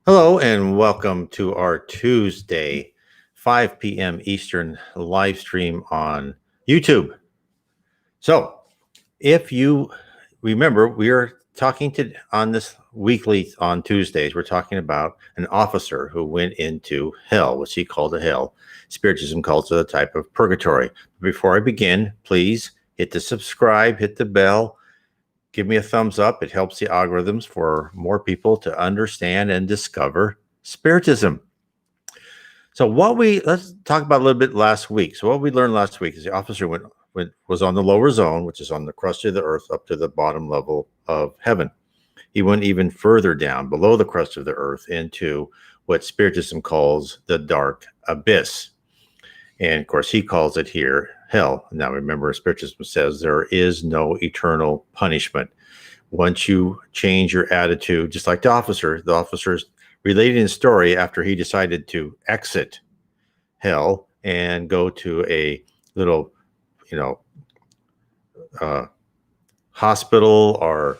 Hello and welcome to our Tuesday, 5 p.m. Eastern live stream on YouTube. So, if you remember, we are talking to on this weekly on Tuesdays, we're talking about an officer who went into hell, which he called a hell. Spiritism calls it a type of purgatory. Before I begin, please hit the subscribe, hit the bell, give me a thumbs up. It helps the algorithms for more people to understand and discover Spiritism. So let's talk about a little bit last week. So what we learned last week is the officer was on the lower zone, which is on the crust of the earth, up to the bottom level of heaven. He went even further down below the crust of the earth into what Spiritism calls the dark abyss. And of course, he calls it here hell. Now, remember, Spiritism says there is no eternal punishment. Once you change your attitude, just like the officer's relating the story after he decided to exit hell and go to a little, you know, hospital or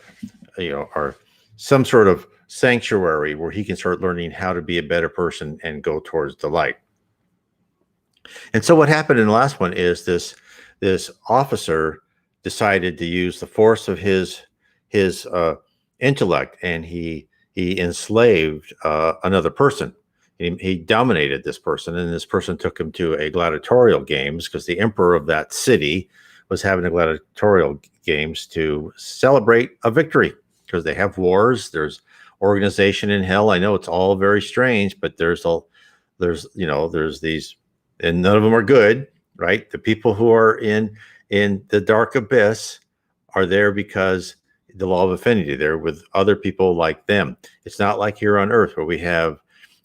some sort of sanctuary where he can start learning how to be a better person and go towards the light. And so what happened in the last one is this officer decided to use the force of his intellect, and he enslaved another person. He dominated this person, and this person took him to a gladiatorial games because the emperor of that city was having a gladiatorial games to celebrate a victory because they have wars. There's organization in hell. I know it's all very strange, but there's these, and none of them are good, right? The people who are in the dark abyss are there because the law of affinity. They're with other people like them. It's not like here on earth where we have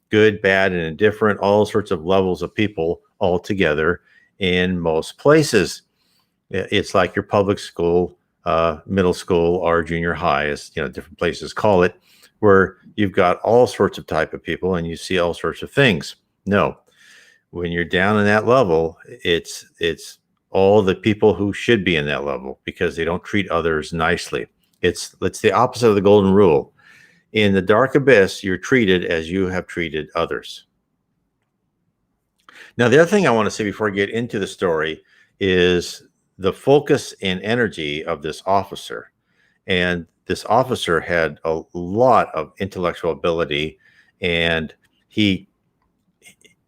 good, bad, and indifferent, all sorts of levels of people all together in most places. It's like your public school, middle school, or junior high, as different places call it, where you've got all sorts of type of people and you see all sorts of things. No, when you're down in that level, it's all the people who should be in that level because they don't treat others nicely. It's the opposite of the golden rule. In the dark abyss, you're treated as you have treated others. Now, the other thing I want to say before I get into the story is the focus and energy of this officer. And this officer had a lot of intellectual ability, and he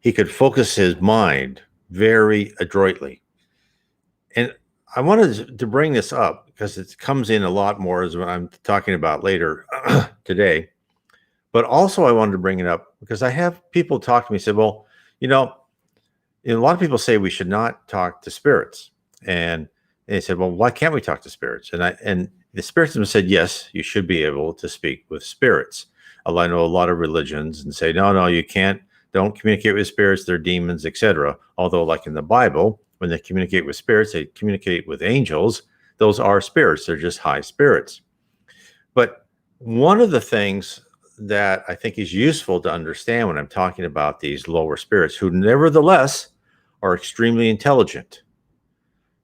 could focus his mind very adroitly. And I wanted to bring this up because it comes in a lot more as what I'm talking about later today. But also I wanted to bring it up because I have people talk to me and say, well, a lot of people say we should not talk to spirits. And they said, well, why can't we talk to spirits? And the Spiritism said, yes, you should be able to speak with spirits. I know a lot of religions and say, no, you can't. Don't communicate with spirits. They're demons, etc. Although, like in the Bible, when they communicate with spirits, they communicate with angels. Those are spirits. They're just high spirits. But one of the things that I think is useful to understand when I'm talking about these lower spirits, who nevertheless are extremely intelligent.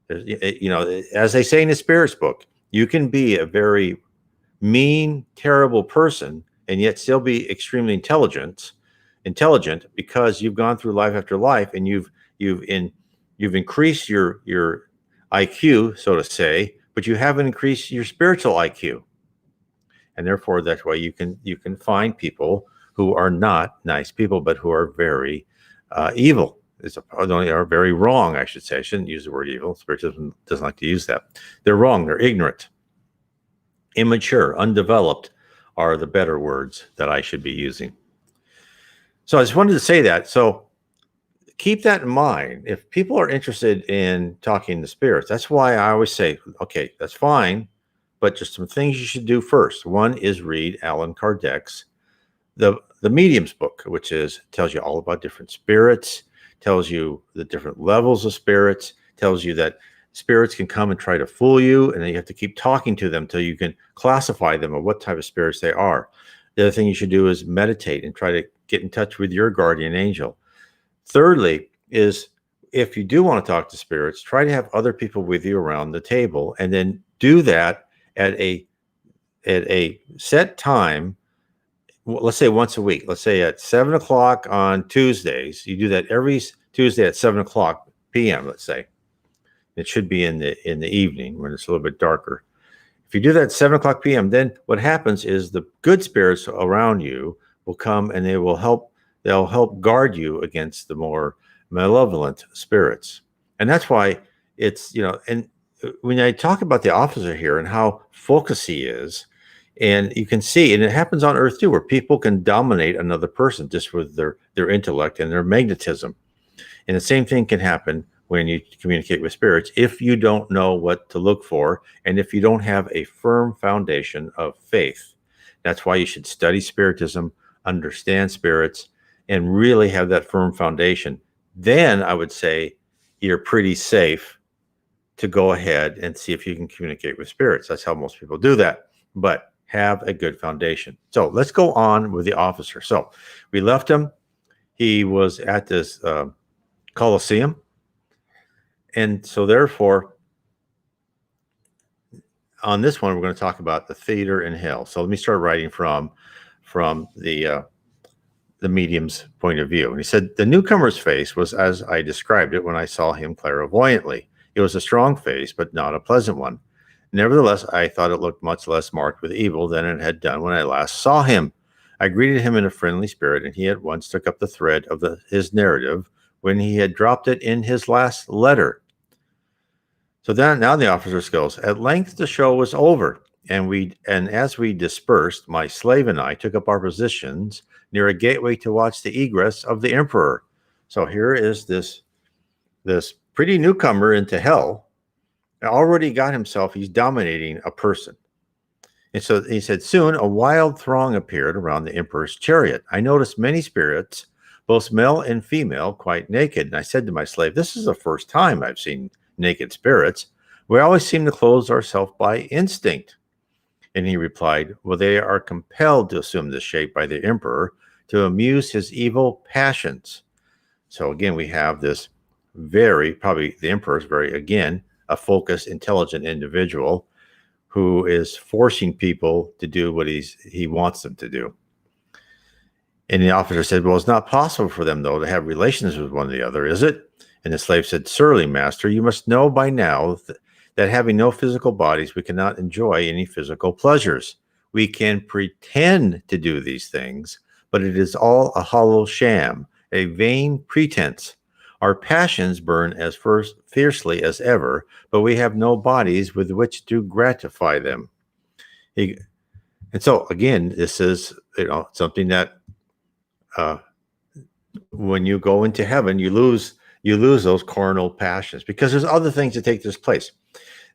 As they say in the spirits book, you can be a very mean, terrible person and yet still be extremely intelligent because you've gone through life after life and you've increased your IQ, so to say, but you haven't increased your spiritual IQ. And therefore, that's why you can find people who are not nice people, but who are very evil. Are very wrong, I should say. I shouldn't use the word evil. Spiritism doesn't like to use that. They're wrong. They're ignorant, immature, undeveloped are the better words that I should be using. So I just wanted to say that. So keep that in mind. If people are interested in talking to spirits, that's why I always say, okay, that's fine, but just some things you should do first. One is read Allan Kardec's the Medium's book, which tells you all about different spirits, tells you the different levels of spirits, tells you that spirits can come and try to fool you, and then you have to keep talking to them until you can classify them or what type of spirits they are. The other thing you should do is meditate and try to get in touch with your guardian angel. Thirdly is, if you do want to talk to spirits, try to have other people with you around the table, and then do that at a set time let's say once a week. Let's say at 7 o'clock on Tuesdays. You do that every Tuesday at 7 o'clock p.m. Let's say it should be in the evening when it's a little bit darker. If you do that at 7 o'clock p.m., then what happens is the good spirits around you will come and they will help. They'll help guard you against the more malevolent spirits, and that's why it's And when I talk about the officer here and how focused he is, and you can see, and it happens on Earth too, where people can dominate another person just with their intellect and their magnetism. And the same thing can happen when you communicate with spirits if you don't know what to look for and if you don't have a firm foundation of faith. That's why you should study Spiritism, understand spirits, and really have that firm foundation. Then I would say you're pretty safe to go ahead and see if you can communicate with spirits. That's how most people do that. But have a good foundation. So let's go on with the officer. So we left him. He was at this Colosseum. And so therefore, on this one, we're going to talk about the theater in hell. So let me start writing from the medium's point of view. And he said, the newcomer's face was as I described it when I saw him clairvoyantly. It was a strong face, but not a pleasant one. Nevertheless, I thought it looked much less marked with evil than it had done when I last saw him. I greeted him in a friendly spirit, and he at once took up the thread of his narrative when he had dropped it in his last letter. So then, now the officer goes, at length the show was over, and as we dispersed, my slave and I took up our positions near a gateway to watch the egress of the emperor. So here is this pretty newcomer into hell. Already got himself, he's dominating a person. And so he said, soon a wild throng appeared around the emperor's chariot. I noticed many spirits, both male and female, quite naked. And I said to my slave, this is the first time I've seen naked spirits. We always seem to clothe ourselves by instinct. And he replied, well, they are compelled to assume this shape by the emperor to amuse his evil passions. So again, we have this probably the emperor is again, a focused, intelligent individual who is forcing people to do what he wants them to do. And the officer said, well, it's not possible for them, though, to have relations with one another, is it? And the slave said, surely, master, you must know by now that having no physical bodies, we cannot enjoy any physical pleasures. We can pretend to do these things, but it is all a hollow sham, a vain pretense. Our passions burn as fiercely as ever, but we have no bodies with which to gratify them. And so, again, this is something that when you go into heaven, you lose those carnal passions because there's other things that take this place.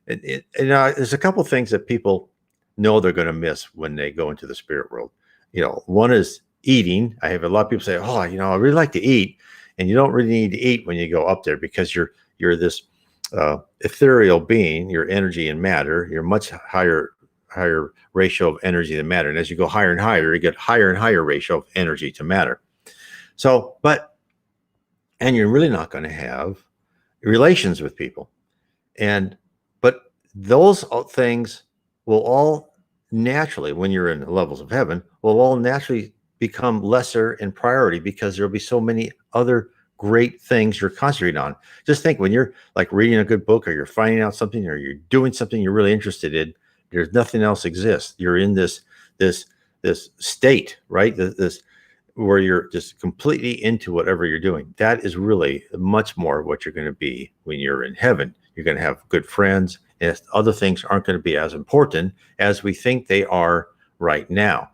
There's a couple things that people know they're going to miss when they go into the spirit world. One is eating. I have a lot of people say, oh, I really like to eat. And you don't really need to eat when you go up there because you're this ethereal being, your energy and matter, you're much higher ratio of energy than matter. And as you go higher and higher, you get higher and higher ratio of energy to matter. So, and you're really not going to have relations with people. But those things will all naturally, when you're in the levels of heaven, will all naturally become lesser in priority because there'll be so many other great things you're concentrating on. Just think when you're like reading a good book or you're finding out something or you're doing something you're really interested in, there's nothing else exists. You're in this state, right? This where you're just completely into whatever you're doing. That is really much more what you're going to be when you're in heaven. You're going to have good friends, and other things aren't going to be as important as we think they are right now.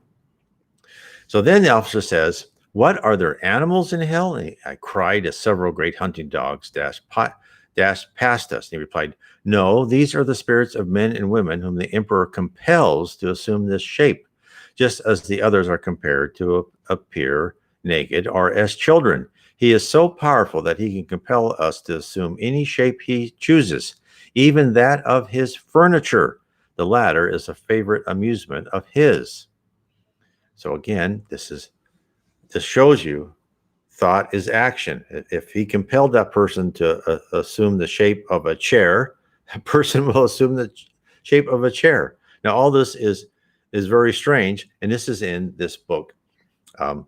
So then the officer says, what, are there animals in hell? And I cried as several great hunting dogs dashed past us. And he replied, no, these are the spirits of men and women whom the emperor compels to assume this shape, just as the others are compared to appear naked or as children. He is so powerful that he can compel us to assume any shape he chooses, even that of his furniture. The latter is a favorite amusement of his. So again, this shows you thought is action. If he compelled that person to assume the shape of a chair, a person will assume the shape of a chair. Now, all this is very strange, and this is in this book, um,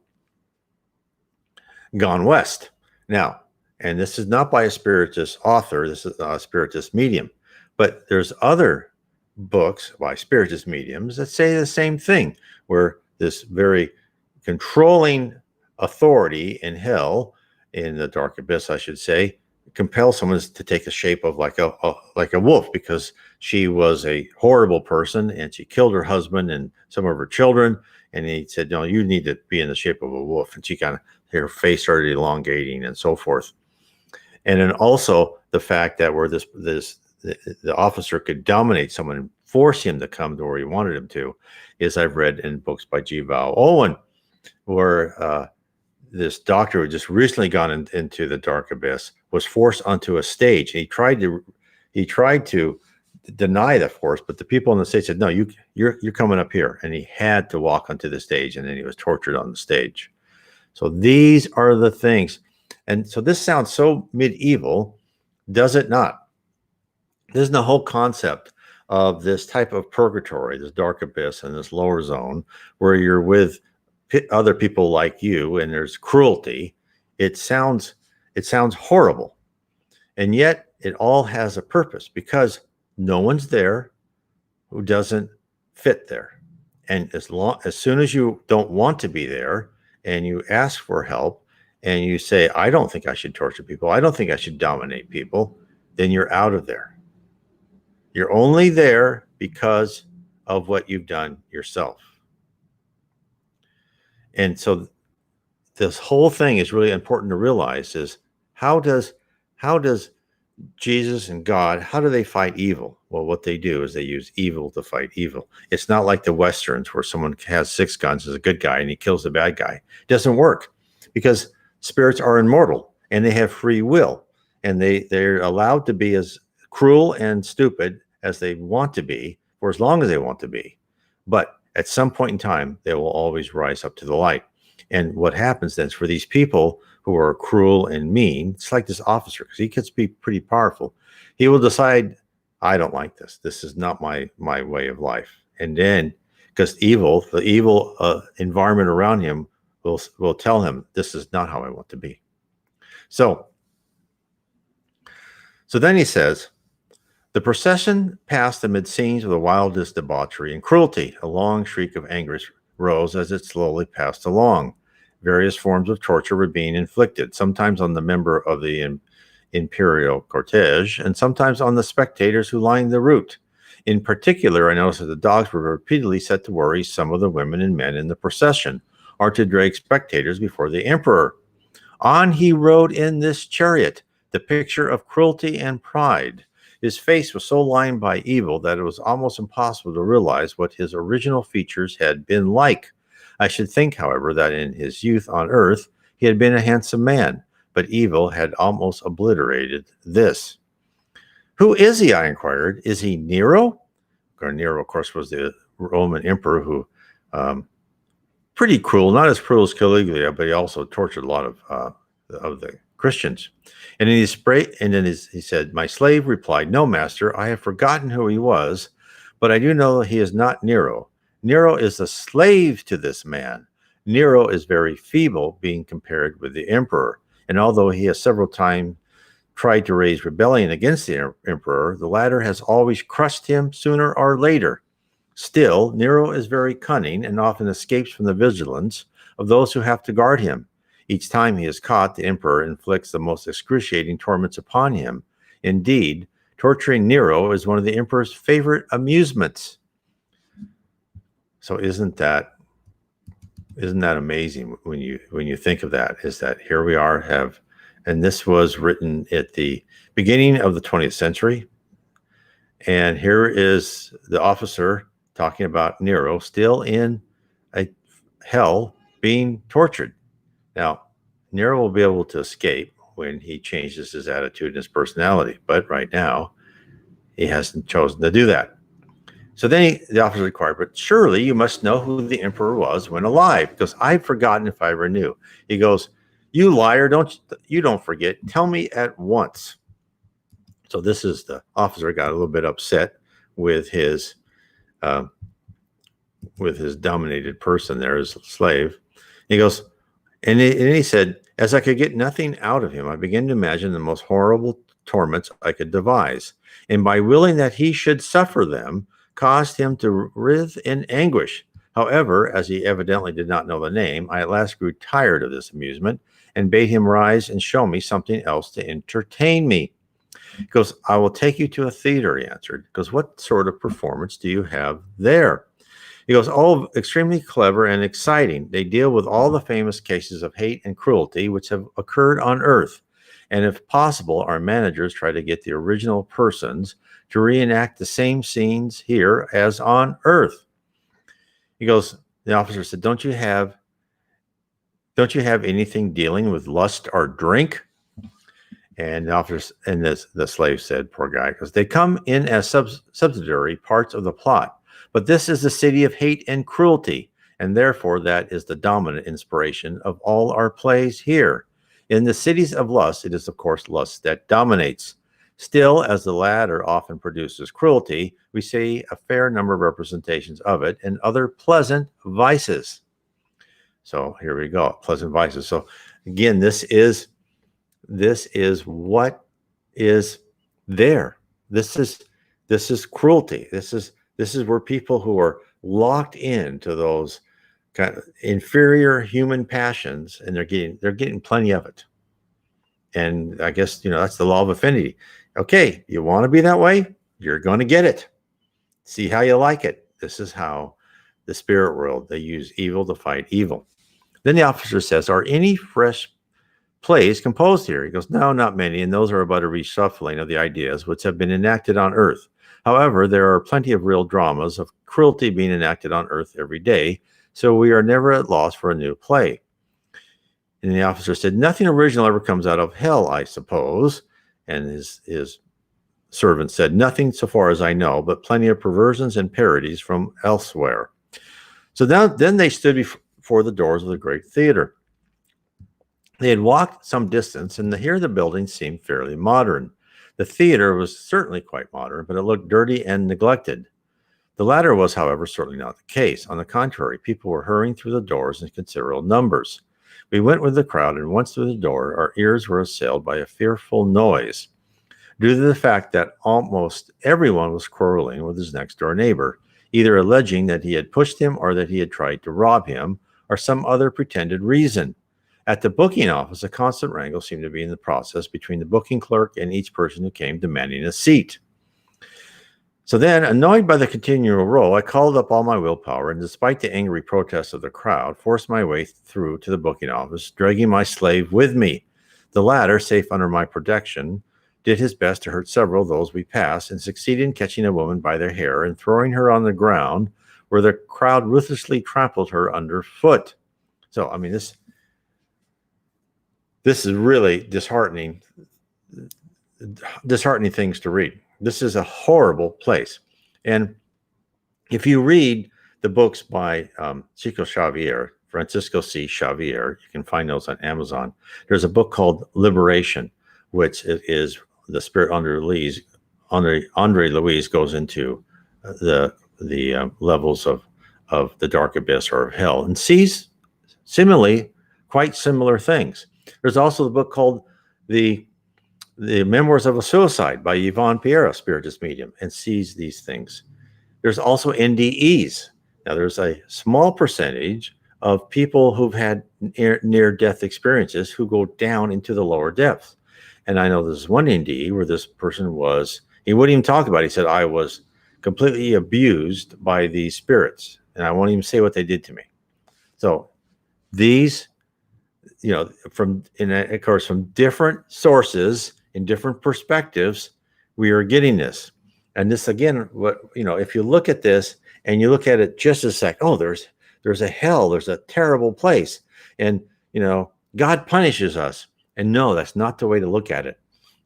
gone west. Now, and this is not by a Spiritist author, this is a Spiritist medium, but there's other books by Spiritist mediums that say the same thing, where this very controlling authority in hell, in the dark abyss, I should say, compels someone to take the shape of like a wolf, because she was a horrible person and she killed her husband and some of her children. And he said, no, you need to be in the shape of a wolf. And she kind of, her face started elongating and so forth. And then also the fact that where the officer could dominate someone and force him to come to where he wanted him to, is I've read in books by G. Val Owen, where this doctor who had just recently gone into the dark abyss was forced onto a stage. And he tried to deny the force, but the people on the stage said, no, you're coming up here. And he had to walk onto the stage, and then he was tortured on the stage. So these are the things. And so this sounds so medieval, does it not? This is the whole concept of this type of purgatory, this dark abyss and this lower zone, where you're with other people like you and there's cruelty. It sounds horrible. And yet it all has a purpose, because no one's there who doesn't fit there. And as soon as you don't want to be there and you ask for help and you say, I don't think I should torture people, I don't think I should dominate people, then you're out of there. You're only there because of what you've done yourself. And so this whole thing is really important to realize, is how does Jesus and God, how do they fight evil? Well, what they do is they use evil to fight evil. It's not like the Westerns where someone has 6 guns as a good guy and he kills the bad guy. It doesn't work, because spirits are immortal and they have free will, and they're allowed to be as cruel and stupid as they want to be for as long as they want to be. But at some point in time, they will always rise up to the light. And what happens then is, for these people who are cruel and mean, it's like this officer, because he gets to be pretty powerful. He will decide, I don't like this. This is not my way of life. And then, because the evil environment around him will tell him, this is not how I want to be. So then he says, the procession passed amid scenes of the wildest debauchery and cruelty. A long shriek of anguish rose as it slowly passed along. Various forms of torture were being inflicted, sometimes on the member of the imperial cortege, and sometimes on the spectators who lined the route. In particular, I noticed that the dogs were repeatedly set to worry some of the women and men in the procession, or to drag spectators before the emperor. On he rode in this chariot, the picture of cruelty and pride. His face was so lined by evil that it was almost impossible to realize what his original features had been like. I should think, however, that in his youth on earth he had been a handsome man, but evil had almost obliterated this. Who is he? I inquired. Is he Nero? Nero, of course, was the Roman emperor who, pretty cruel, not as cruel as Caligula, but he also tortured a lot of the Christians. And he said, my slave replied, no, master, I have forgotten who he was, but I do know he is not Nero. Nero is a slave to this man. Nero is very feeble, being compared with the emperor. And although he has several times tried to raise rebellion against the emperor, the latter has always crushed him sooner or later. Still, Nero is very cunning and often escapes from the vigilance of those who have to guard him. Each time he is caught, the emperor inflicts the most excruciating torments upon him. Indeed, torturing Nero is one of the emperor's favorite amusements. So isn't that amazing when you think of that? Is that here we are and this was written at the beginning of the 20th century, and here is the officer talking about Nero still in a hell being tortured. Now, Nero will be able to escape when he changes his attitude and his personality, but right now he hasn't chosen to do that. So then the officer inquired, but surely you must know who the emperor was when alive, because I've forgotten if I ever knew. He goes, you liar, you don't forget. Tell me at once. So this is the officer got a little bit upset with his dominated person there, his slave. He goes, and he said, as I could get nothing out of him, I began to imagine the most horrible torments I could devise, and by willing that he should suffer them, caused him to writhe in anguish. However, as he evidently did not know the name, I at last grew tired of this amusement and bade him rise and show me something else to entertain me. He goes, I will take you to a theater, he answered. He goes, what sort of performance do you have there? He goes, oh, extremely clever and exciting. They deal with all the famous cases of hate and cruelty which have occurred on Earth. And if possible, our managers try to get the original persons to reenact the same scenes here as on Earth. He goes, the officer said, don't you have anything dealing with lust or drink? And the officers and the slave said, poor guy, because they come in as subsidiary parts of the plot. But this is the city of hate and cruelty, and therefore that is the dominant inspiration of all our plays here. In the cities of lust, it is of course lust that dominates. Still, as the latter often produces cruelty, we see a fair number of representations of it and other pleasant vices. So here we go, pleasant vices. So again, this is what is there. This is cruelty. This is where people who are locked into those kind of inferior human passions, and they're getting plenty of it. And I guess that's the law of affinity. Okay, you want to be that way, you're going to get it. See how you like it. This is how the spirit world, they use evil to fight evil. Then the officer says, are any fresh plays composed here? He goes, no, not many, and those are about a reshuffling of the ideas which have been enacted on Earth. However, there are plenty of real dramas of cruelty being enacted on Earth every day, so we are never at loss for a new play. And the officer said, nothing original ever comes out of hell, I suppose. And his servant said, nothing so far as I know, but plenty of perversions and parodies from elsewhere. So then they stood before the doors of the great theater. They had walked some distance, and here the building seemed fairly modern. The theater was certainly quite modern, but it looked dirty and neglected. The latter was, however, certainly not the case. On the contrary, people were hurrying through the doors in considerable numbers. We went with the crowd, and once through the door, our ears were assailed by a fearful noise, due to the fact that almost everyone was quarreling with his next-door neighbor, either alleging that he had pushed him or that he had tried to rob him, or some other pretended reason. At the booking office, a constant wrangle seemed to be in the process between the booking clerk and each person who came demanding a seat. So then, annoyed by the continual row, I called up all my willpower, and despite the angry protests of the crowd, forced my way through to the booking office, dragging my slave with me. The latter, safe under my protection, did his best to hurt several of those we passed, and succeeded in catching a woman by their hair and throwing her on the ground, where the crowd ruthlessly trampled her underfoot. So, I mean, this is really disheartening things to read. This is a horrible place. And if you read the books by Francisco C. Xavier, you can find those on Amazon. There's a book called Liberation, which is the spirit Andre Luis goes into the levels of the dark abyss or of hell, and sees similarly quite similar things. There's also the book called the Memoirs of a Suicide by Yvonne Piera, spiritist medium, and sees these things. There's also NDEs. Now, there's a small percentage of people who've had near-death experiences who go down into the lower depths. And I know there's one NDE where this person he wouldn't even talk about it. He said, I was completely abused by these spirits, and I won't even say what they did to me. So these, from different sources, in different perspectives, we are getting this. And this, again, if you look at this and you look at it just as like, oh, there's a hell, there's a terrible place, and God punishes us. And no, that's not the way to look at it.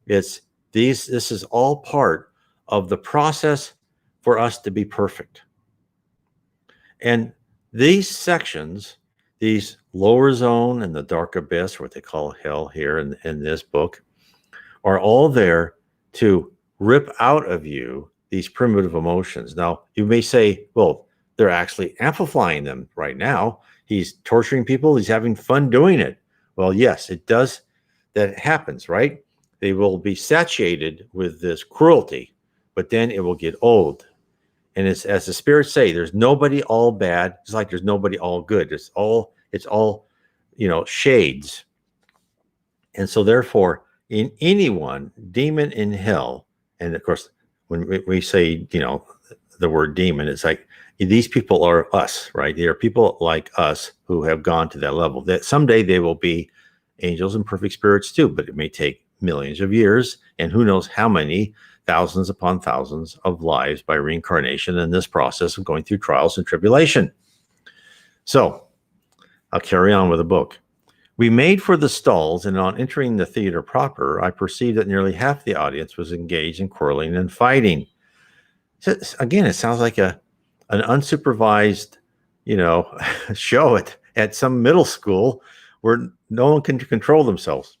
This is all part of the process for us to be perfect. And these sections, these lower zone and the dark abyss, what they call hell here in this book, are all there to rip out of you these primitive emotions. Now, you may say, well, they're actually amplifying them right now. He's torturing people. He's having fun doing it. Well, yes, it does. That happens, right? They will be satiated with this cruelty, but then it will get old. And it's, as the spirits say, there's nobody all bad. It's like there's nobody all good. It's all, shades. And so therefore, in anyone, demon in hell, and of course, when we say, the word demon, it's like these people are us, right? They are people like us who have gone to that level. That someday they will be angels and perfect spirits too, but it may take millions of years, and who knows how many thousands upon thousands of lives by reincarnation in this process of going through trials and tribulation. So I'll carry on with the book. We made for the stalls, and on entering the theater proper, I perceived that nearly half the audience was engaged in quarreling and fighting. So, again, it sounds like an unsupervised, show at some middle school where no one can control themselves.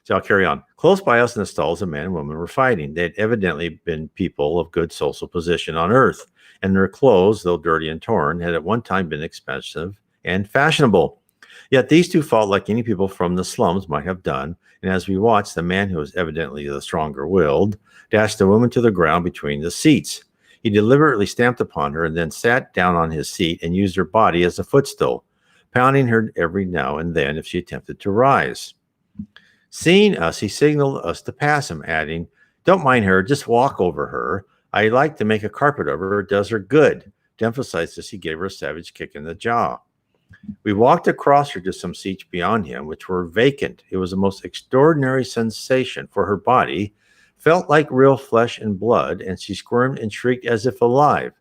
So I'll carry on. Close by us in the stalls, a man and woman were fighting. They had evidently been people of good social position on earth, and their clothes, though dirty and torn, had at one time been expensive and fashionable. Yet these two fought like any people from the slums might have done, and as we watched, the man, who was evidently the stronger-willed, dashed the woman to the ground between the seats. He deliberately stamped upon her and then sat down on his seat and used her body as a footstool, pounding her every now and then if she attempted to rise. Seeing us, he signaled us to pass him, adding, "Don't mind her, just walk over her. I like to make a carpet of her, it does her good." To emphasize this, he gave her a savage kick in the jaw. We walked across her to some seats beyond him, which were vacant. It was a most extraordinary sensation, for her body felt like real flesh and blood, and she squirmed and shrieked as if alive.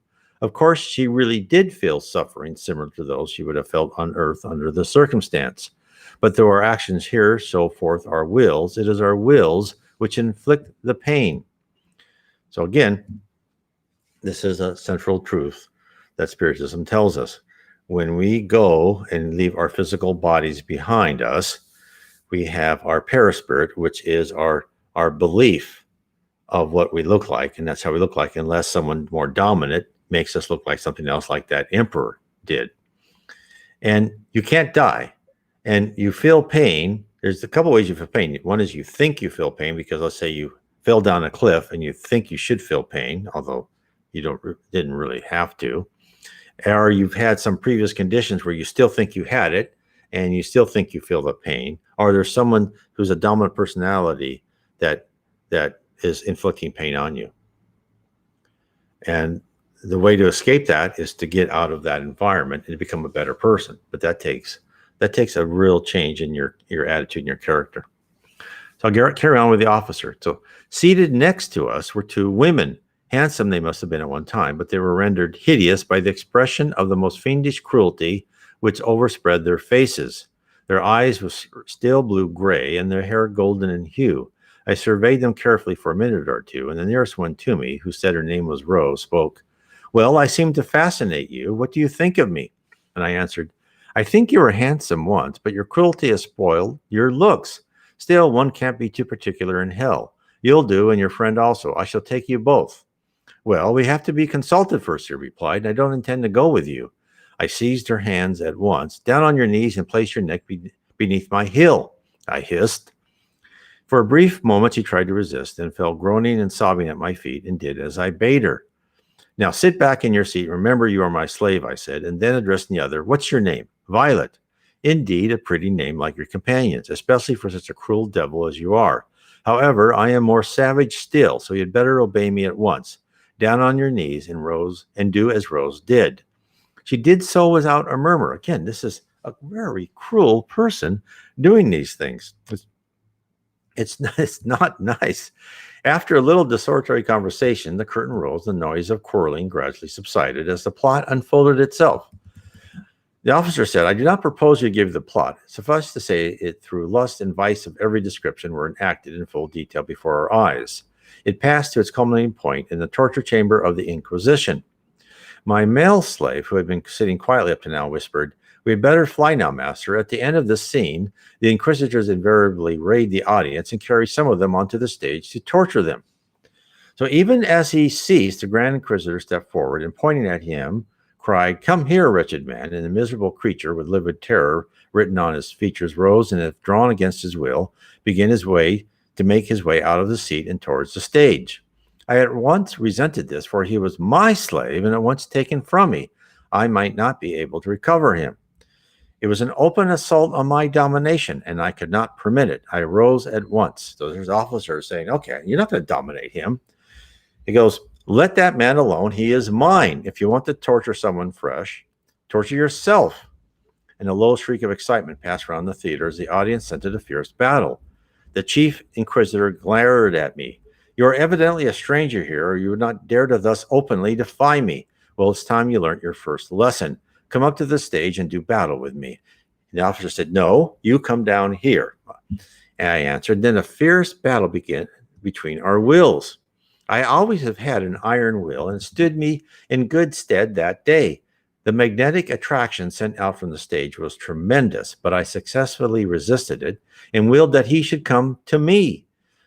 Of course, she really did feel suffering similar to those she would have felt on earth under the circumstance. But though our actions here show forth our wills, it is our wills which inflict the pain. So again, this is a central truth that Spiritism tells us. When we go and leave our physical bodies behind us, we have our perispirit, which is our belief of what we look like. And that's how we look like, unless someone more dominant makes us look like something else, like that emperor did. And you can't die. And you feel pain. There's a couple ways you feel pain. One is you think you feel pain because, let's say, you fell down a cliff and you think you should feel pain, although you didn't really have to. Or you've had some previous conditions where you still think you had it and you still think you feel the pain. Or there's someone who's a dominant personality that is inflicting pain on you. And the way to escape that is to get out of that environment and become a better person. But that takes a real change in your attitude and your character. So I'll carry on with the officer. So seated next to us were two women. Handsome they must have been at one time, but they were rendered hideous by the expression of the most fiendish cruelty which overspread their faces. Their eyes were still blue-gray, and their hair golden in hue. I surveyed them carefully for a minute or two, and the nearest one to me, who said her name was Rose, spoke. "Well, I seem to fascinate you. What do you think of me?" And I answered, "I think you were handsome once, but your cruelty has spoiled your looks. Still, one can't be too particular in hell. You'll do, and your friend also. I shall take you both." "Well, we have to be consulted first," he replied, "and I don't intend to go with you." I seized her hands at once. "Down on your knees and place your neck beneath my heel," I hissed. For a brief moment she tried to resist, and fell groaning and sobbing at my feet, and did as I bade her. "Now sit back in your seat. Remember, you are my slave," I said, and then addressing the other, "What's your name?" "Violet." "Indeed, a pretty name, like your companions, especially for such a cruel devil as you are. However, I am more savage still, so you'd better obey me at once. Down on your knees and do as Rose did." She did so without a murmur. Again, this is a very cruel person doing these things. It's not nice. After a little desultory conversation, the curtain rose, the noise of quarreling gradually subsided as the plot unfolded itself. The officer said, "I do not propose you give the plot. Suffice to say, it through lust and vice of every description were enacted in full detail before our eyes. It passed to its culminating point in the torture chamber of the Inquisition. My male slave, who had been sitting quietly up to now, whispered, 'We had better fly now, master. At the end of this scene, the inquisitors invariably raid the audience and carry some of them onto the stage to torture them.' So even as he ceased, the Grand Inquisitor stepped forward and, pointing at him, cried, "Come here, wretched man!" And the miserable creature, with livid terror written on his features, rose and, if drawn against his will, began to make his way out of the seat and towards the stage. I at once resented this, for he was my slave and at once taken from me. I might not be able to recover him. It was an open assault on my domination, and I could not permit it. I rose at once. So there's officers saying, "Okay, you're not going to dominate him." He goes, "Let that man alone. He is mine. If you want to torture someone fresh, torture yourself." And a low shriek of excitement passed around the theater as the audience scented a fierce battle. The chief inquisitor glared at me. "You are evidently a stranger here, or you would not dare to thus openly defy me. Well, it's time you learnt your first lesson. Come up to the stage and do battle with me." And the officer said, "No, you come down here." And I answered. Then a fierce battle began between our wills. I always have had an iron will, and it stood me in good stead that day. The magnetic attraction sent out from the stage was tremendous, but I successfully resisted it and willed that he should come to me.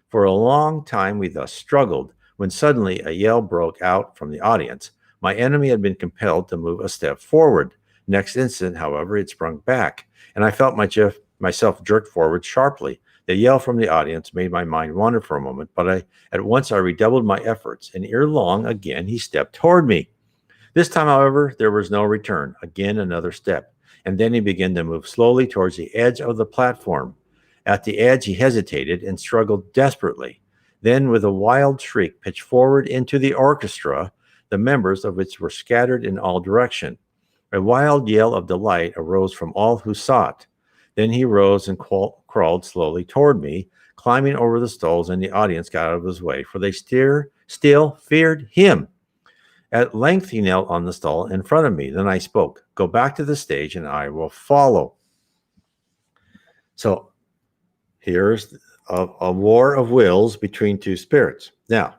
For a long time we thus struggled, when suddenly a yell broke out from the audience. My enemy had been compelled to move a step forward. Next instant, however, it sprung back, and I felt myself jerked forward sharply. The yell from the audience made my mind wander for a moment, but at once I redoubled my efforts, and ere long again he stepped toward me. This time, however, there was no return. Again another step, and then he began to move slowly towards the edge of the platform. At the edge he hesitated and struggled desperately. Then, with a wild shriek, pitched forward into the orchestra, the members of which were scattered in all directions. A wild yell of delight arose from all who saw it. Then he rose and crawled slowly toward me, climbing over the stalls, and the audience got out of his way, for they still feared him. At length he knelt on the stall in front of me. Then I spoke. "Go back to the stage, and I will follow." So here's a war of wills between two spirits. Now,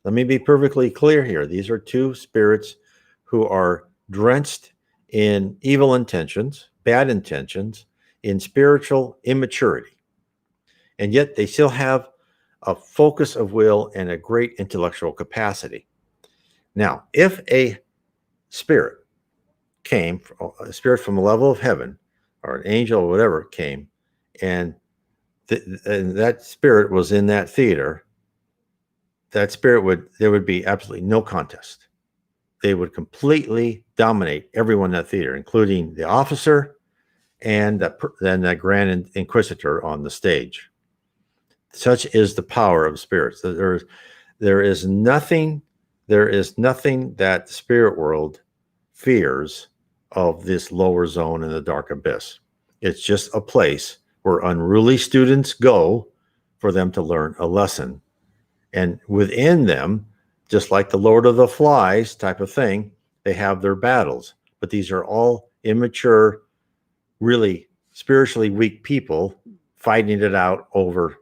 let me be perfectly clear here. These are two spirits who are drenched in evil intentions, bad intentions, in spiritual immaturity. And yet they still have a focus of will and a great intellectual capacity. Now, if a spirit from a level of heaven, or an angel or whatever came, and that spirit was in that theater, there would be absolutely no contest. They would completely dominate everyone in that theater, including the officer and then the Grand Inquisitor on the stage. Such is the power of spirits. There is nothing that the spirit world fears of this lower zone in the dark abyss. It's just a place where unruly students go for them to learn a lesson. And within them, just like the Lord of the Flies type of thing, they have their battles. But these are all immature, really spiritually weak people fighting it out over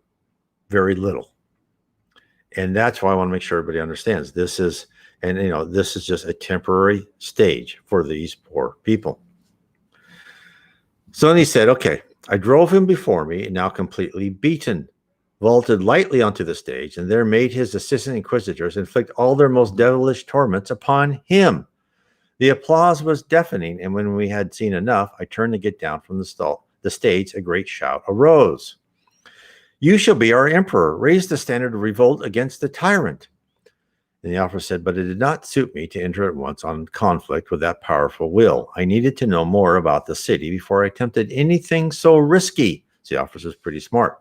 very little. And that's why I want to make sure everybody understands this is just a temporary stage for these poor people. So then he said, "Okay, I drove him before me, and now completely beaten, vaulted lightly onto the stage, and there made his assistant inquisitors inflict all their most devilish torments upon him. The applause was deafening, and when we had seen enough, I turned to get down from the stage. A great shout arose. 'You shall be our emperor. Raise the standard of revolt against the tyrant.' And the officer said, but it did not suit me to enter at once on conflict with that powerful will. I needed to know more about the city before I attempted anything so risky." So the officer was pretty smart.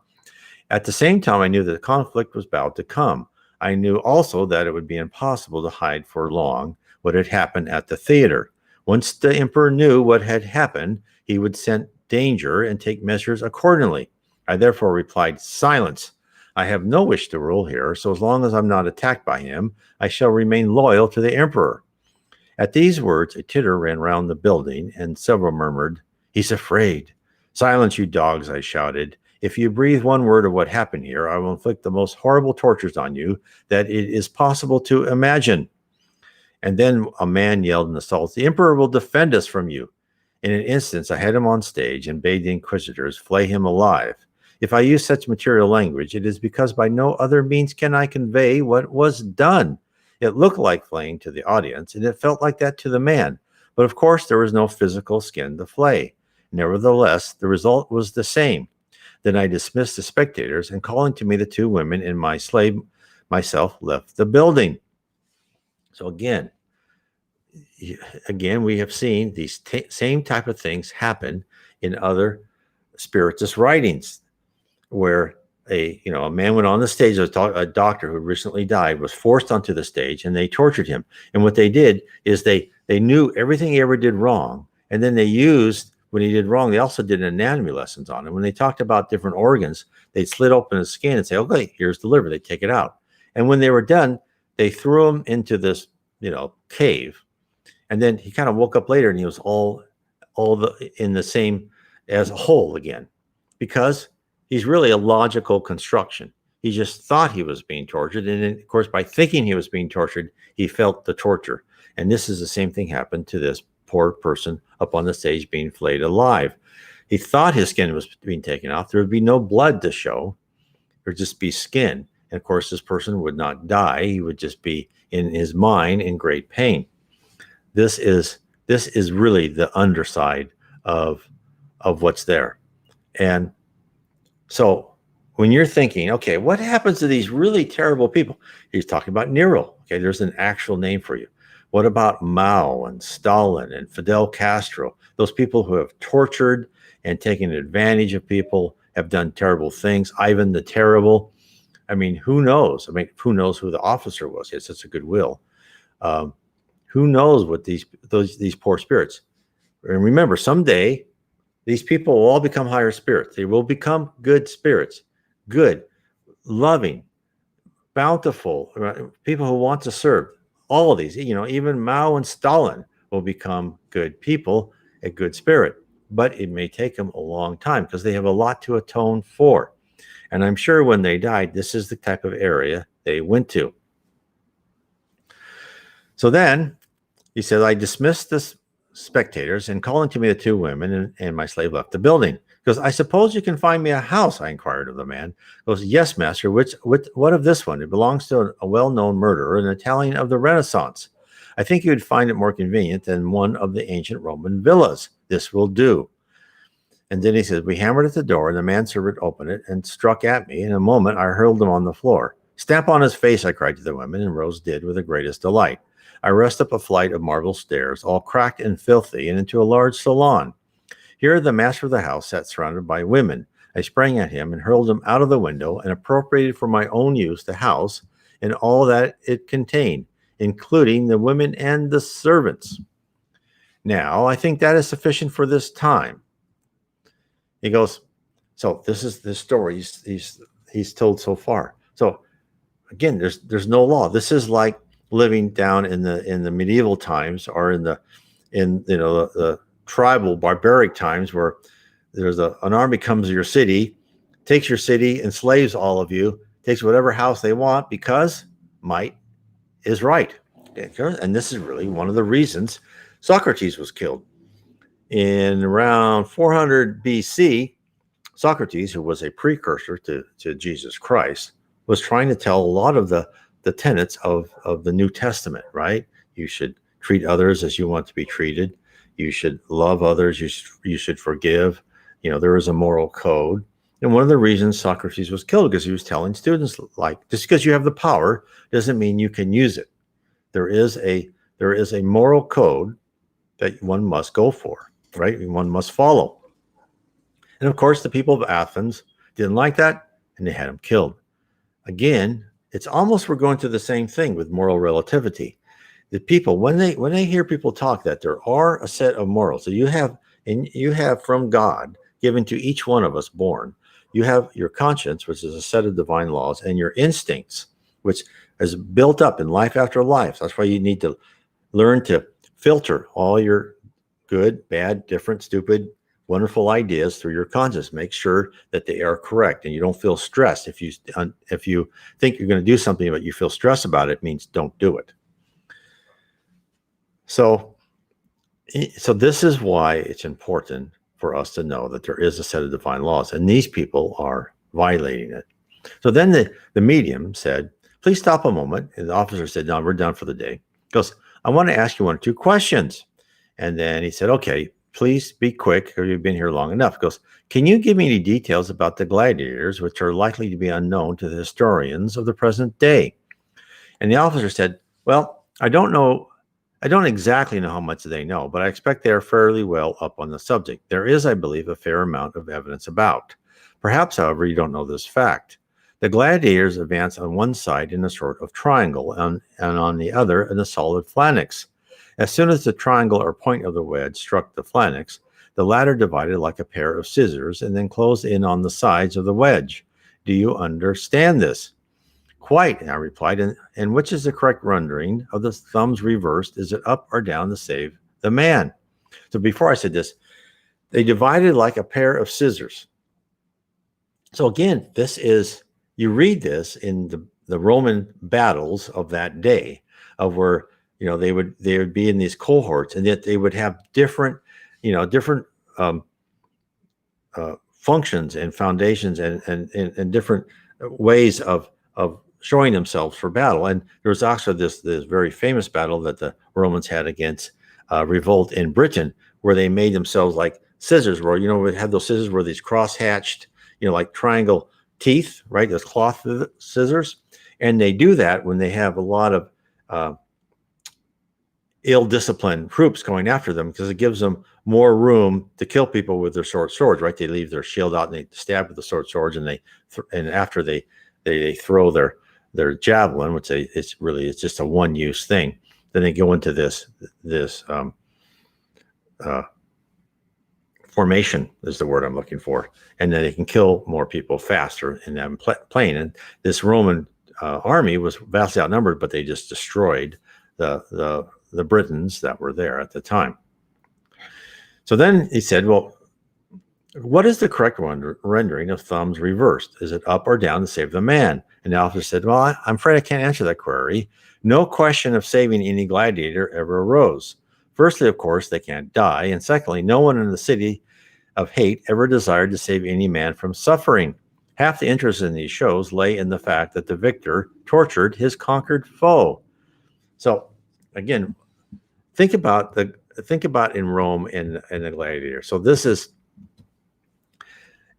"At the same time, I knew that the conflict was bound to come. I knew also that it would be impossible to hide for long what had happened at the theater. Once the emperor knew what had happened, he would scent danger and take measures accordingly. I therefore replied, 'Silence. I have no wish to rule here, so as long as I'm not attacked by him, I shall remain loyal to the emperor.' At these words, a titter ran round the building, and several murmured, 'He's afraid.' 'Silence, you dogs,' I shouted. 'If you breathe one word of what happened here, I will inflict the most horrible tortures on you that it is possible to imagine.' And then a man yelled in the stalls, 'The emperor will defend us from you.' In an instant, I had him on stage and bade the inquisitors flay him alive. If I use such material language, it is because by no other means can I convey what was done. It looked like flaying to the audience, and it felt like that to the man. But of course, there was no physical skin to flay. Nevertheless, the result was the same. Then I dismissed the spectators, and calling to me the two women and my slave myself left the building. So again, we have seen these same type of things happen in other spiritist writings, where a man went on the stage. A doctor who recently died was forced onto the stage, and they tortured him. And what they did is they knew everything he ever did wrong, and then they used when he did wrong. They also did anatomy lessons on him. When they talked about different organs, they'd slit open his skin and say, "Okay, here's the liver." They take it out, and when they were done, they threw him into this cave. And then he kind of woke up later, and he was all in the same as a whole again, because he's really a logical construction. He just thought he was being tortured, and then, of course, by thinking he was being tortured, he felt the torture. And this is the same thing happened to this poor person up on the stage being flayed alive. He thought his skin was being taken off. There would be no blood to show. There would just be skin. And of course, this person would not die. He would just be in his mind in great pain. This is really the underside of what's there. And so when you're thinking, okay, what happens to these really terrible people? He's talking about Nero. Okay, there's an actual name for you. What about Mao and Stalin and Fidel Castro? Those people who have tortured and taken advantage of people, have done terrible things. Ivan the Terrible. I mean, who knows? I mean, who knows who the officer was? He had such a good will. Who knows what these poor spirits? And remember, someday these people will all become higher spirits. They will become good spirits, good, loving, bountiful, people who want to serve. All of these, even Mao and Stalin will become good people, a good spirit. But it may take them a long time because they have a lot to atone for. And I'm sure when they died, this is the type of area they went to. So then he said, I dismissed the spectators, and calling to me the two women and my slave left the building. He goes, I suppose you can find me a house, I inquired of the man. He goes, yes, master. What of this one? It belongs to a well-known murderer, an Italian of the Renaissance. I think you would find it more convenient than one of the ancient Roman villas. This will do. And then he says, we hammered at the door, and the manservant opened it and struck at me. In a moment, I hurled him on the floor. Stamp on his face, I cried to the women, and Rose did with the greatest delight. I rushed up a flight of marble stairs, all cracked and filthy, and into a large salon. Here the master of the house sat surrounded by women. I sprang at him and hurled him out of the window and appropriated for my own use the house and all that it contained, including the women and the servants. Now, I think that is sufficient for this time. He goes, so this is the story he's told so far. So again, there's no law. This is like living down in the medieval times, or in the tribal barbaric times, where there's an army comes to your city, takes your city, enslaves all of you, takes whatever house they want, because might is right. And this is really one of the reasons Socrates was killed. In around 400 BC, Socrates, who was a precursor to Jesus Christ, was trying to tell a lot of the tenets of the New Testament, right? You should treat others as you want to be treated. You should love others. You should forgive. There is a moral code. And one of the reasons Socrates was killed, because he was telling students, like, just because you have the power doesn't mean you can use it. There is a moral code that one must go for, right? One must follow. And of course, the people of Athens didn't like that, and they had him killed. Again, it's almost we're going through the same thing with moral relativity. The people, when they hear people talk that there are a set of morals that you have from God given to each one of us born, you have your conscience, which is a set of divine laws, and your instincts, which is built up in life after life. That's why you need to learn to filter all your good, bad, different, stupid, wonderful ideas through your conscience. Make sure that they are correct, and you don't feel stressed. If you think you're going to do something but you feel stressed about it, means don't do it. So this is why it's important for us to know that there is a set of divine laws, and these people are violating it. So then the medium said, please stop a moment. And the officer said, no, we're done for the day. He goes, I want to ask you one or two questions. And then he said, okay, please be quick, or you've been here long enough. He goes, can you give me any details about the gladiators, which are likely to be unknown to the historians of the present day? And the officer said, well, I don't know. I don't exactly know how much they know, but I expect they are fairly well up on the subject. There is, I believe, a fair amount of evidence about. Perhaps, however, you don't know this fact. The gladiators advanced on one side in a sort of triangle, and on the other in a solid phalanx. As soon as the triangle or point of the wedge struck the phalanx, the latter divided like a pair of scissors and then closed in on the sides of the wedge. Do you understand this? Quite, I replied. And which is the correct rendering of the thumbs reversed? Is it up or down to save the man? So before I said this, they divided like a pair of scissors. So again, this is, you read this in the Roman battles of that day, of where, they would be in these cohorts, and yet they would have different functions and foundations and different ways of showing themselves for battle. And there was also this very famous battle that the Romans had against revolt in Britain, where they made themselves like scissors, where, we had those scissors where these cross-hatched, like triangle teeth, right? Those cloth scissors. And they do that when they have a lot of ill-disciplined troops going after them, because it gives them more room to kill people with their short swords, right? They leave their shield out and they stab with the short swords, and after they throw their javelin, which it's just a one-use thing, then they go into this formation is the word I'm looking for, and then they can kill more people faster in that plane. And this Roman army was vastly outnumbered, but they just destroyed the Britons that were there at the time. So then he said, well, what is the correct rendering of thumbs reversed? Is it up or down to save the man? And the officer said, well, I'm afraid I can't answer that query. No question of saving any gladiator ever arose. Firstly, of course, they can't die. And secondly, no one in the city of hate ever desired to save any man from suffering. Half the interest in these shows lay in the fact that the victor tortured his conquered foe. So again, think about in Rome and the gladiator. So this is,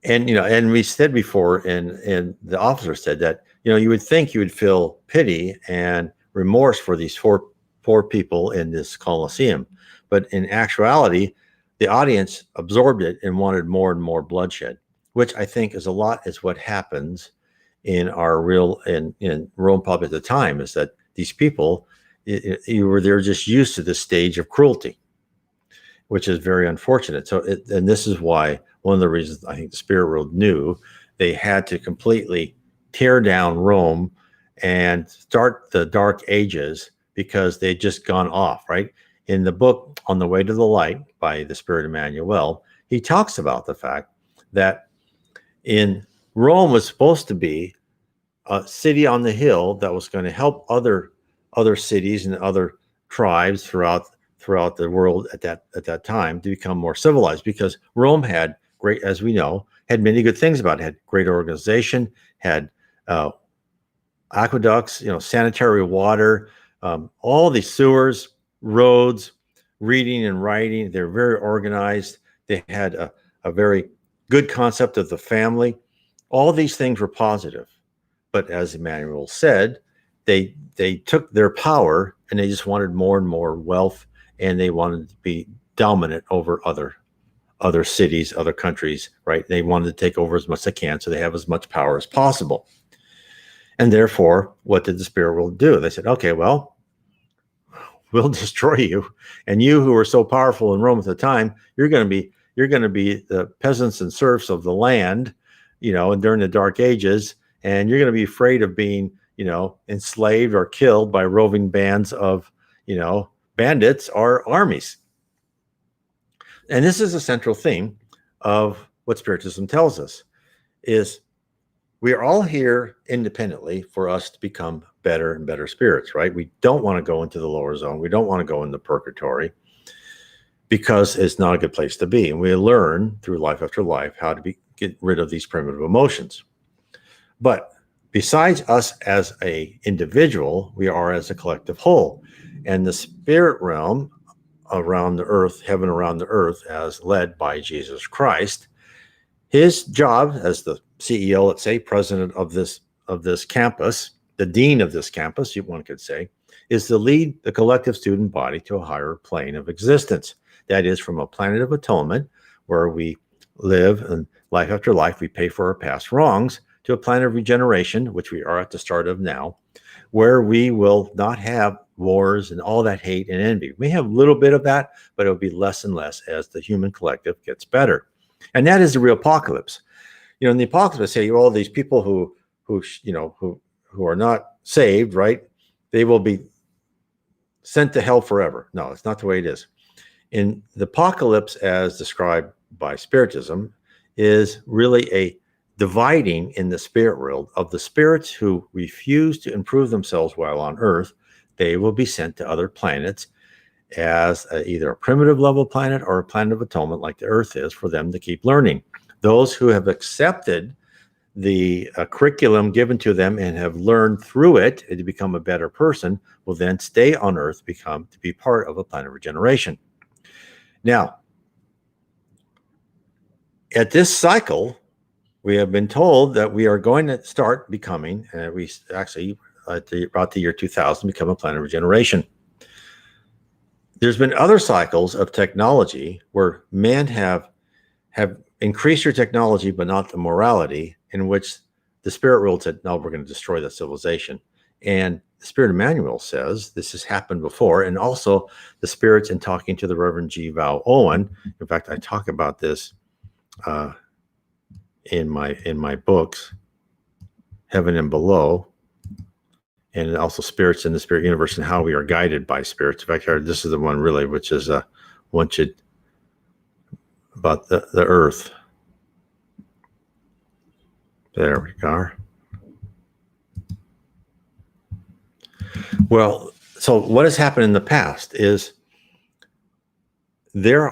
and we said before, and the officer said that, you would think you would feel pity and remorse for these poor people in this Colosseum, but in actuality, the audience absorbed it and wanted more and more bloodshed, which I think is what happens in Rome pub at the time, is that these people, they're just used to this stage of cruelty, which is very unfortunate. So, and this is why one of the reasons I think the spirit world knew they had to completely tear down Rome and start the Dark Ages, because they'd just gone off, right? In the book On the Way to the Light by the Spirit Emmanuel, he talks about the fact that in Rome was supposed to be a city on the hill that was going to help other cities and other tribes throughout the world at that time to become more civilized, because Rome had great, as we know, had many good things about it. Had great organization, had aqueducts, sanitary water, all these sewers, roads, reading and writing. They're very organized. They had a very good concept of the family. All these things were positive. But as Emmanuel said, they took their power and they just wanted more and more wealth, and they wanted to be dominant over other cities, other countries, right? They wanted to take over as much as they can, so they have as much power as possible. And therefore, what did the spirit world do? They said, okay, well, we'll destroy you. And you who were so powerful in Rome at the time, you're going to be the peasants and serfs of the land, and during the Dark Ages, and you're going to be afraid of being, enslaved or killed by roving bands of, bandits or armies. And this is a central theme of what Spiritism tells us, is we are all here independently for us to become better and better spirits, right? We don't want to go into the lower zone. We don't want to go into purgatory, because it's not a good place to be. And we learn through life after life how to get rid of these primitive emotions. But besides us as an individual, we are as a collective whole. And the spirit realm around the earth, heaven around the earth, as led by Jesus Christ. His job as the CEO, let's say, president of this campus, the dean of this campus, one could say, is to lead the collective student body to a higher plane of existence. That is, from a planet of atonement, where we live and life after life, we pay for our past wrongs, to a planet of regeneration, which we are at the start of now, where we will not have wars and all that hate and envy. We have a little bit of that, but it'll be less and less as the human collective gets better. And that is the real apocalypse. In the apocalypse, say all these people who are not saved, right? They will be sent to hell forever. No, it's not the way it is. In the apocalypse, as described by Spiritism, is really a dividing in the spirit world of the spirits who refuse to improve themselves while on Earth. They will be sent to other planets as either a primitive level planet or a planet of atonement like the Earth is, for them to keep learning. Those who have accepted the curriculum given to them and have learned through it to become a better person will then stay on Earth, to be part of a planet of regeneration. Now, at this cycle, we have been told that we are going to start becoming, and we actually, about the year 2000, become a planet of regeneration. There's been other cycles of technology where men have increased your technology, but not the morality, in which the spirit world said, no, we're going to destroy that civilization. And the Spirit Emmanuel says this has happened before. And also the spirits, in talking to the Reverend G. Val Owen, in fact, I talk about this in my books, Heaven and Below, and also Spirits in the Spirit Universe and How We Are Guided by Spirits. In fact, this is the one really, which is one should, about the earth. There we go. Well, so what has happened in the past is there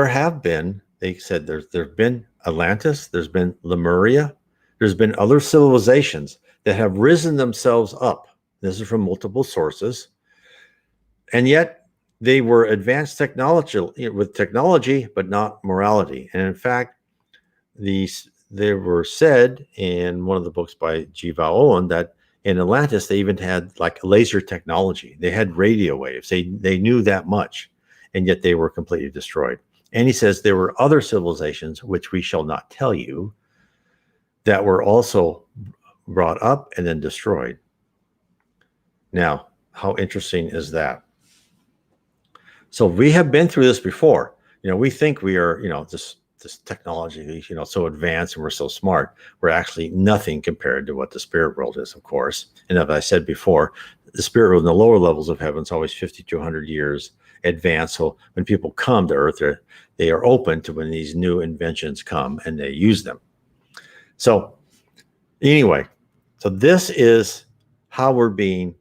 have been, they said there's been Atlantis, there's been Lemuria, there's been other civilizations that have risen themselves up. This is from multiple sources. And yet they were advanced with technology, but not morality. And in fact, they were said in one of the books by G. Val Owen that in Atlantis, they even had like laser technology. They had radio waves. They knew that much, and yet they were completely destroyed. And he says there were other civilizations, which we shall not tell you, that were also brought up and then destroyed. Now, how interesting is that? So we have been through this before. We think we are, this technology, so advanced and we're so smart. We're actually nothing compared to what the spirit world is, of course. And as I said before, the spirit world in the lower levels of heaven is always 50 to 100 years advanced. So when people come to Earth, they are open to when these new inventions come and they use them. So anyway, so this is how we're being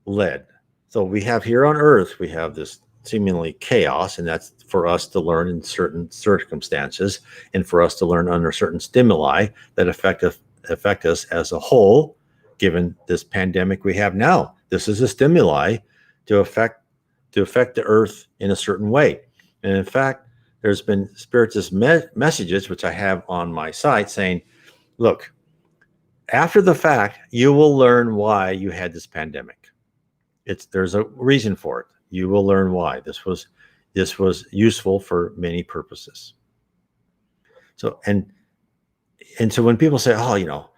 led. So we have here on Earth, we have this seemingly chaos, and that's for us to learn in certain circumstances and for us to learn under certain stimuli that affect us as a whole. Given this pandemic we have now, this is a stimuli to affect the Earth in a certain way. And in fact, there's been Spiritist messages, which I have on my site, saying, look, after the fact, you will learn why you had this pandemic. There's a reason for it. You will learn why this was useful for many purposes. So and so when people say, oh,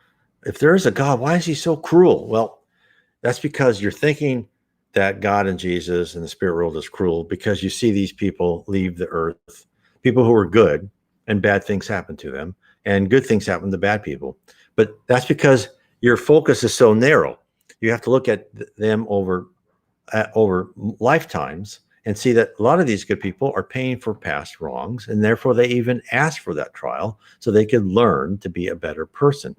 if there is a God, why is he so cruel? Well, that's because you're thinking that God and Jesus and the spirit world is cruel because you see these people leave the earth, people who are good, and bad things happen to them, and good things happen to bad people. But that's because your focus is so narrow. You have to look at them over lifetimes and see that a lot of these good people are paying for past wrongs, and therefore they even asked for that trial so they could learn to be a better person.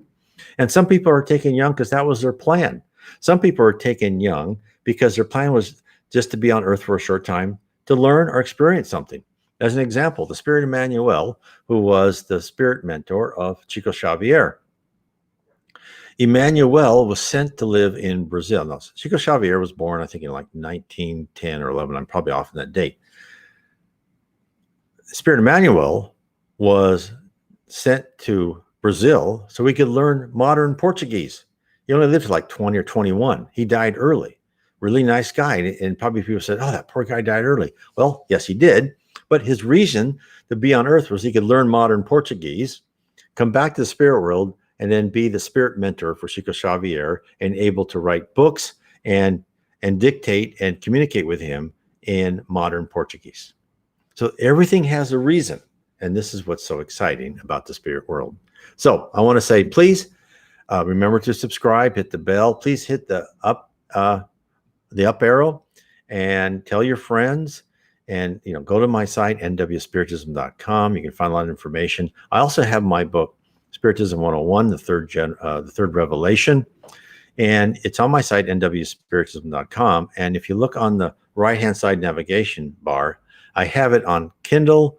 And some people are taken young because that was their plan. Some people are taken young because their plan was just to be on Earth for a short time to learn or experience something. As an example, the Spirit Emmanuel, who was the spirit mentor of Chico Xavier. Emmanuel was sent to live in Brazil. Now, Chico Xavier was born, I think, in like 1910 or 11. I'm probably off on that date. Spirit Emmanuel was sent to Brazil so he could learn modern Portuguese. He only lived to like 20 or 21. He died early. Really nice guy. And probably people said, oh, that poor guy died early. Well, yes, he did. But his reason to be on earth was he could learn modern Portuguese, come back to the spirit world, and then be the spirit mentor for Chico Xavier and able to write books and dictate and communicate with him in modern Portuguese. So everything has a reason. And this is what's so exciting about the spirit world. So I want to say, please remember to subscribe, hit the bell. Please hit the up arrow and tell your friends. And go to my site, nwspiritism.com. You can find a lot of information. I also have my book, Spiritism 101, the third revelation. And it's on my site, nwspiritism.com. And if you look on the right-hand side navigation bar, I have it on Kindle,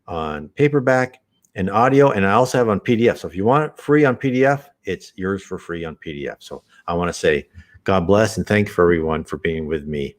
on paperback, and audio, and I also have on PDF. So if you want it free on PDF, it's yours for free on PDF. So I want to say God bless and thank you for everyone for being with me